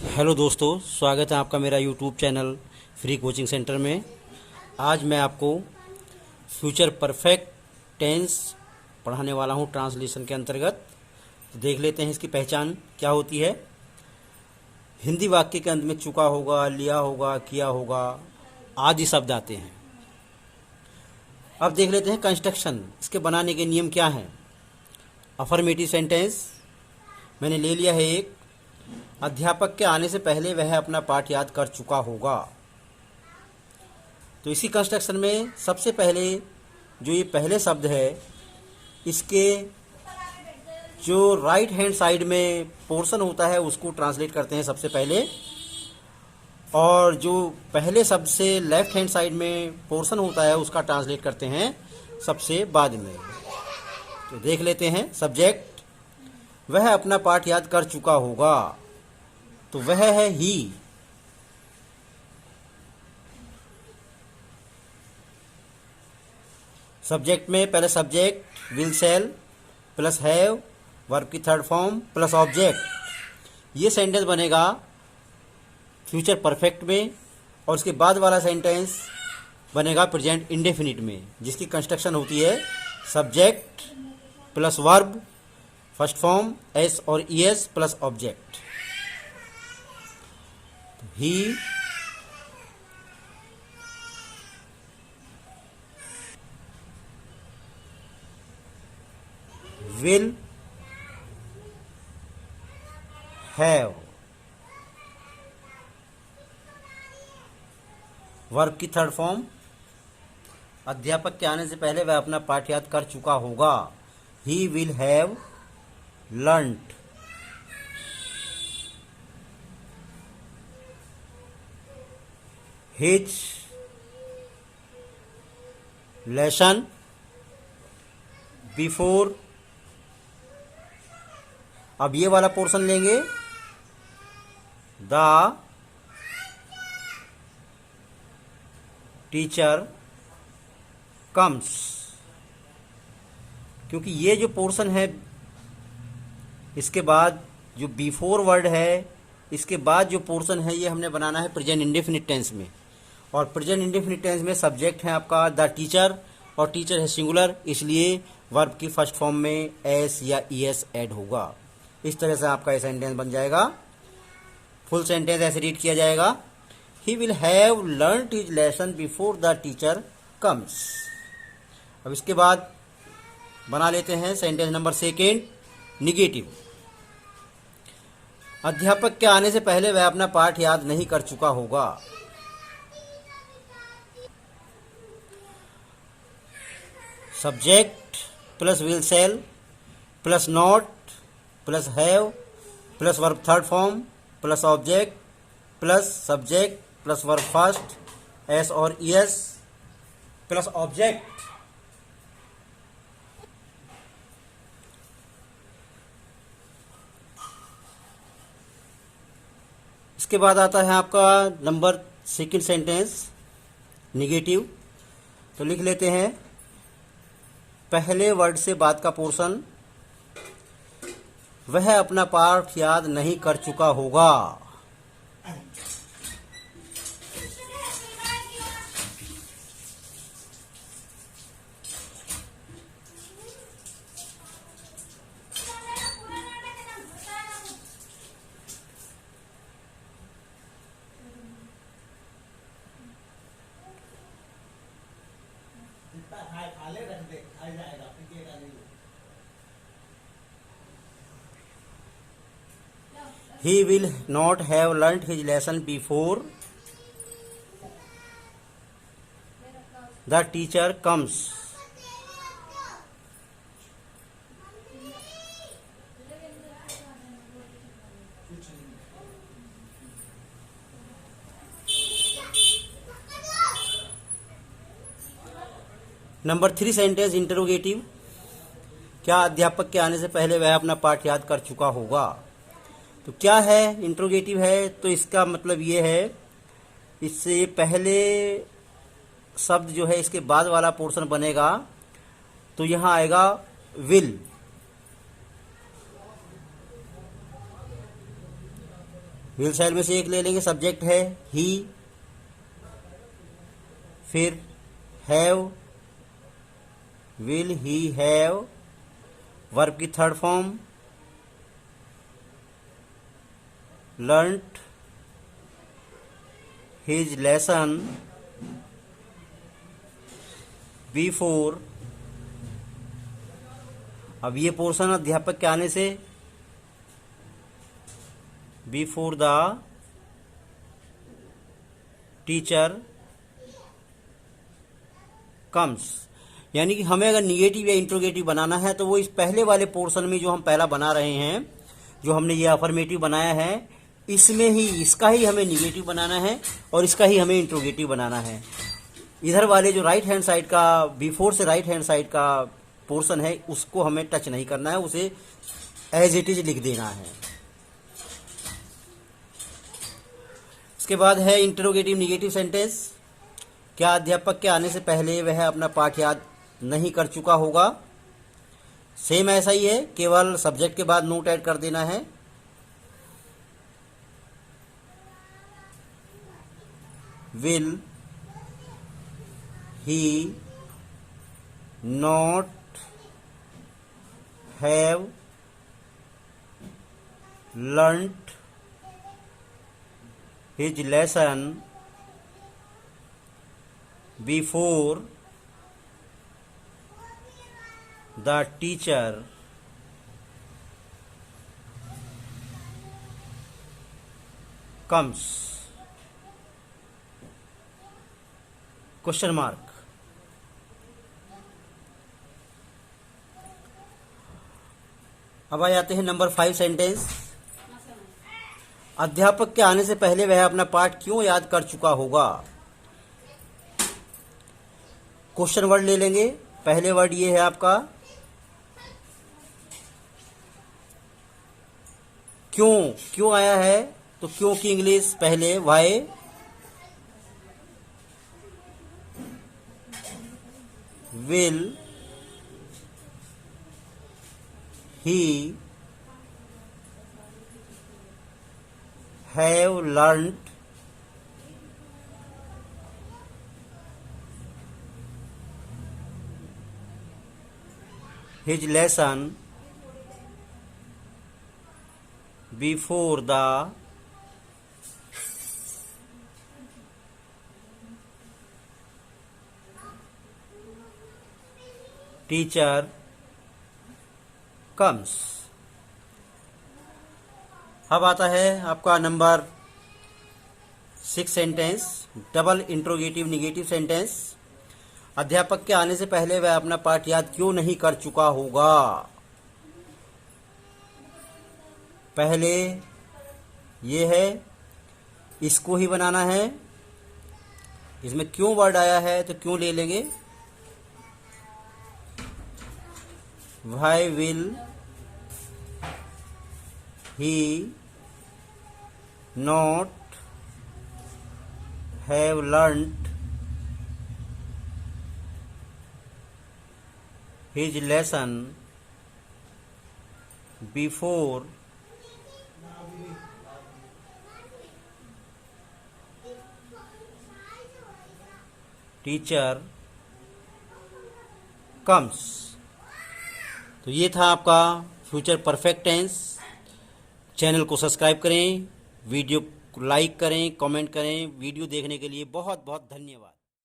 Hello दोस्तों, स्वागत है आपका मेरा YouTube channel free coaching centre में। आज मैं आपको फ्यूचर परफेक्ट टेंस पढ़ाने वाला हूं ट्रांसलेशन के अंतर्गत। तो देख लेते हैं इसकी पहचान क्या होती है। हिंदी वाक्य के अंत में चुका होगा, लिया होगा, किया होगा आदि शब्द आते हैं। अब देख लेते हैं कंस्ट्रक्शन, इसके बनाने के नियम क्या हैं। अफर्मेटिव सेंटेंस मैंने ले लिया है एक। अध्यापक के आने से पहले वह अपना पाठ याद कर चुका होगा। तो इसी कंस्ट्रक्शन में सबसे पहले जो ये पहले शब्द है, इसके जो राइट हैंड साइड में पोर्शन होता है उसको ट्रांसलेट करते हैं सबसे पहले, और जो पहले शब्द से लेफ्ट हैंड साइड में पोर्शन होता है उसका ट्रांसलेट करते हैं सबसे बाद में। तो देख लेते हैं। सब्जेक्ट, वह अपना पाठ याद कर चुका होगा, तो वह है ही। सब्जेक्ट में पहले subject will shell plus have, verb की थर्ड फॉर्म प्लस ऑब्जेक्ट। ये सेंटेंस बनेगा फ्यूचर परफेक्ट में, और उसके बाद वाला सेंटेंस बनेगा प्रेजेंट इंडेफिनिट में, जिसकी कंस्ट्रक्शन होती है subject plus verb first form S और ES plus object. He will have, verb की थर्ड फॉर्म। अध्यापक के आने से पहले वह अपना पाठ याद कर चुका होगा। He will have learnt his lesson before। अब ये वाला पोर्शन लेंगे, द टीचर कम्स, क्योंकि ये जो पोर्शन है इसके बाद जो बिफोर वर्ड है, इसके बाद जो पोर्शन है ये हमने बनाना है प्रेजेंट इंडेफिनिट टेंस में। और प्रेजेंट इंडेफिनिट टेंस में सब्जेक्ट है आपका द टीचर, और टीचर है सिंगुलर, इसलिए वर्ब की फर्स्ट फॉर्म में एस या ईएस ऐड होगा। इस तरह से आपका ये सेंटेंस बन जाएगा। फुल सेंटेंस ऐसे रीड किया जाएगा, he will have learned his lesson before the teacher comes. अब इसके बाद बना लेते हैं सेंटेंस नंबर सेकेंड, निगेटिव। अध्यापक के आने से पहले वह अपना पाठ याद नहीं कर चुका होगा। Subject plus will shell plus not plus have plus verb third form plus object plus subject plus verb first S और ईएस प्लस ऑब्जेक्ट। इसके बाद आता है आपका नंबर सेकंड सेंटेंस, निगेटिव। तो लिख लेते हैं पहले वर्ड से बाद का पोर्शन, वह अपना पाठ याद नहीं कर चुका होगा। He will not have learnt his lesson before the teacher comes। Number three sentence, interrogative. क्या अध्यापक के आने से पहले वह अपना पाठ याद कर चुका होगा। तो क्या है इंट्रोगेटिव है, तो इसका मतलब ये है, इससे पहले शब्द जो है इसके बाद वाला पोर्शन बनेगा, तो यहाँ आएगा विल। विल शैल में से एक ले लेंगे, सब्जेक्ट है ही, फिर have, will he have, verb की third form learned his lesson before. अब ये पोर्शन अध्यापक के आने से बिफोर द टीचर कम्स, यानी कि हमें अगर निगेटिव या इंट्रोगेटिव बनाना है तो वो इस पहले वाले पोर्शन में जो हम पहला बना रहे हैं, जो हमने ये अफर्मेटिव बनाया है, इसमें ही इसका ही हमें निगेटिव बनाना है और इसका ही हमें इंट्रोगेटिव बनाना है। इधर वाले जो राइट हैंड साइड का, बिफोर से राइट हैंड साइड का पोर्शन है, उसको हमें टच नहीं करना है, उसे एज इट इज लिख देना है। इसके बाद है इंटरोगेटिव निगेटिव सेंटेंस। क्या अध्यापक के आने से पहले वह अपना पाठ याद नहीं कर चुका होगा? सेम ऐसा ही है, केवल सब्जेक्ट के बाद नोट ऐड कर देना है। Will he not have learnt his lesson before the teacher comes? Question mark. अब आ जाते हैं नंबर 5 सेंटेंस। अध्यापक के आने से पहले वह अपना पाठ क्यों याद कर चुका होगा? क्वेश्चन वर्ड ले लेंगे। पहले वर्ड ये है आपका क्यों। क्यों आया है तो क्यों की इंग्लिश पहले why, will he have learnt his lesson before the teacher comes। अब आता है आपका number 6 sentence, double interrogative negative sentence. अध्यापक के आने से पहले वह अपना पाठ याद क्यों नहीं कर चुका होगा? पहले ये है, इसको ही बनाना है। इसमें क्यों वर्ड आया है तो क्यों ले लेंगे। Why will he not have learnt his lesson before teacher comes। तो ये था आपका फ्यूचर परफेक्ट टेंस। चैनल को सब्सक्राइब करें, वीडियो को लाइक करें, कमेंट करें। वीडियो देखने के लिए बहुत बहुत धन्यवाद।